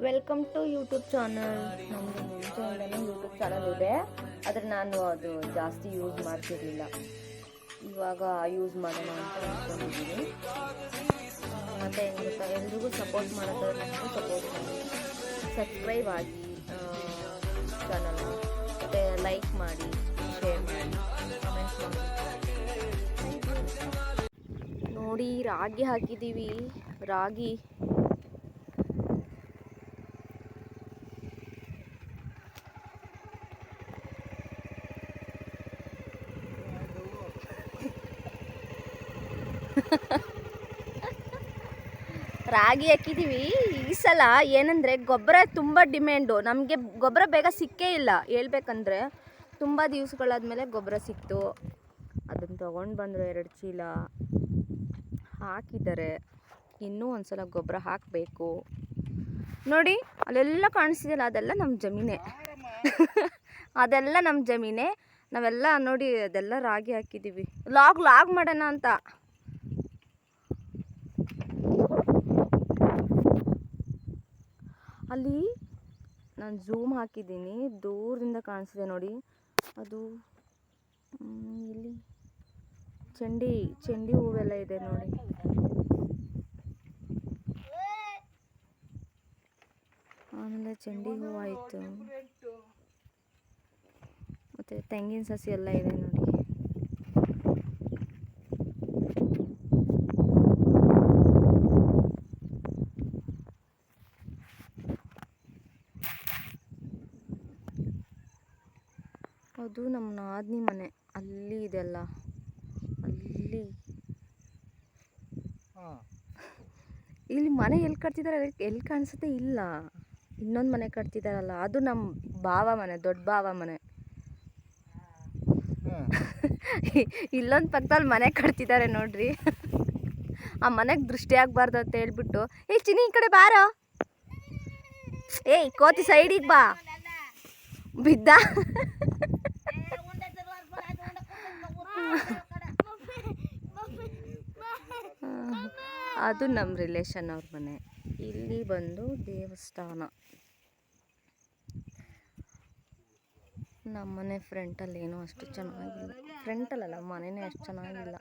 Welcome to YouTube channel. ನಮ್ಮದು ಮುಂಚೆಯಿಂದಲೂ YouTube channel ಇದೆ, ಆದರೆ ನಾನು ಅದು ಜಾಸ್ತಿ ಯೂಸ್ ಮಾಡ್ತಿರಲಿಲ್ಲ. ಇವಾಗ ಯೂಸ್ ಮಾಡೋಣ ಅಂತ ಅಂದ್ಕೊಂಡಿದ್ದೀನಿ. ಮತ್ತು ಏನು ಗೊತ್ತಾ, ಎಲ್ರಿಗೂ ಸಪೋರ್ಟ್ ಮಾಡೋದು, ನನಗೂ ಸಪೋರ್ಟ್ ಮಾಡಿ, ಸಬ್ಸ್ಕ್ರೈಬ್ ಆಗಿ ಚಾನಲ್, ಮತ್ತು ಲೈಕ್ ಮಾಡಿ, ಶೇರ್ ಮಾಡಿ, ಕಮೆಂಟ್ ಮಾಡಿ. ನೋಡಿ, ರಾಗಿ ಹಾಕಿದ್ದೀವಿ. ರಾಗಿ ರಾಗಿ ಹಾಕಿದ್ದೀವಿ. ಈ ಸಲ ಏನಂದರೆ ಗೊಬ್ಬರ ತುಂಬ ಡಿಮ್ಯಾಂಡು. ನಮಗೆ ಗೊಬ್ಬರ ಬೇಗ ಸಿಕ್ಕೇ ಇಲ್ಲ. ಹೇಳ್ಬೇಕಂದ್ರೆ ತುಂಬ ದಿವಸಗಳಾದಮೇಲೆ ಗೊಬ್ಬರ ಸಿಕ್ತು. ಅದನ್ನು ತೊಗೊಂಡು ಬಂದರು 2 ಚೀಲ ಹಾಕಿದ್ದಾರೆ. ಇನ್ನೂ ಒಂದು ಸಲ ಗೊಬ್ಬರ ಹಾಕಬೇಕು. ನೋಡಿ ಅಲ್ಲೆಲ್ಲ ಕಾಣಿಸ್ತಿದೆಯಲ್ಲ, ಅದೆಲ್ಲ ನಮ್ಮ ಜಮೀನೇ. ಅದೆಲ್ಲ ನಮ್ಮ ಜಮೀನೇ. ನಾವೆಲ್ಲ ನೋಡಿ ಅದೆಲ್ಲ ರಾಗಿ ಹಾಕಿದ್ದೀವಿ. ಲಾಗ್ ಮಾಡೋಣ ಅಂತ. ಅಲ್ಲಿ ನಾನು ಝೂಮ್ ಹಾಕಿದ್ದೀನಿ, ದೂರದಿಂದ ಕಾಣಿಸ್ತಿದೆ ನೋಡಿ. ಅದು ಇಲ್ಲಿ ಚೆಂಡಿ ಹೂವೆಲ್ಲ ಇದೆ ನೋಡಿ. ಆಮೇಲೆ ಚೆಂಡಿ ಹೂವು ಆಯಿತು, ಮತ್ತು ತೆಂಗಿನ ಸಸಿ ಎಲ್ಲ ಇದೆ ನೋಡಿ. ಅದು ನಮ್ಮ ನಾದಿನಿ ಮನೆ ಅಲ್ಲಿ ಇದೆಲ್ಲ. ಅಲ್ಲಿ ಇಲ್ಲಿ ಮನೆ ಎಲ್ಲಿ ಕಟ್ತಿದ್ದಾರೆ, ಎಲ್ಲಿ ಕಾಣಿಸುತ್ತೆ ಇಲ್ಲ. ಇನ್ನೊಂದು ಮನೆ ಕಟ್ತಿದ್ದಾರಲ್ಲ, ಅದು ನಮ್ಮ ಭಾವ ಮನೆ, ದೊಡ್ಡ ಭಾವ ಮನೆ. ಇಲ್ಲೊಂದು ಪಕ್ಕದಲ್ಲಿ ಮನೆ ಕಟ್ತಿದ್ದಾರೆ ನೋಡ್ರಿ. ಆ ಮನೆಗೆ ದೃಷ್ಟಿ ಆಗಬಾರ್ದು ಅಂತ ಹೇಳ್ಬಿಟ್ಟು, ಚಿನ್ನಿ ಈ ಕಡೆ ಬಾರೋ, ಕೋತಿ ಸೈಡಿಗೆ ಬಾ, ಬಿದ್ದ. ಅದು ನಮ್ಮ ರಿಲೇಷನ್ ಅವ್ರ ಮನೆ. ಇಲ್ಲಿ ಬಂದು ದೇವಸ್ಥಾನ. ನಮ್ಮ ಮನೆ ಫ್ರಂಟಲ್ಲಿ ಏನೋ ಅಷ್ಟು ಚೆನ್ನಾಗಿಲ್ಲ. ಫ್ರಂಟಲ್ಲ, ಮನೆಯೇ ಅಷ್ಟು ಚೆನ್ನಾಗಿಲ್ಲ.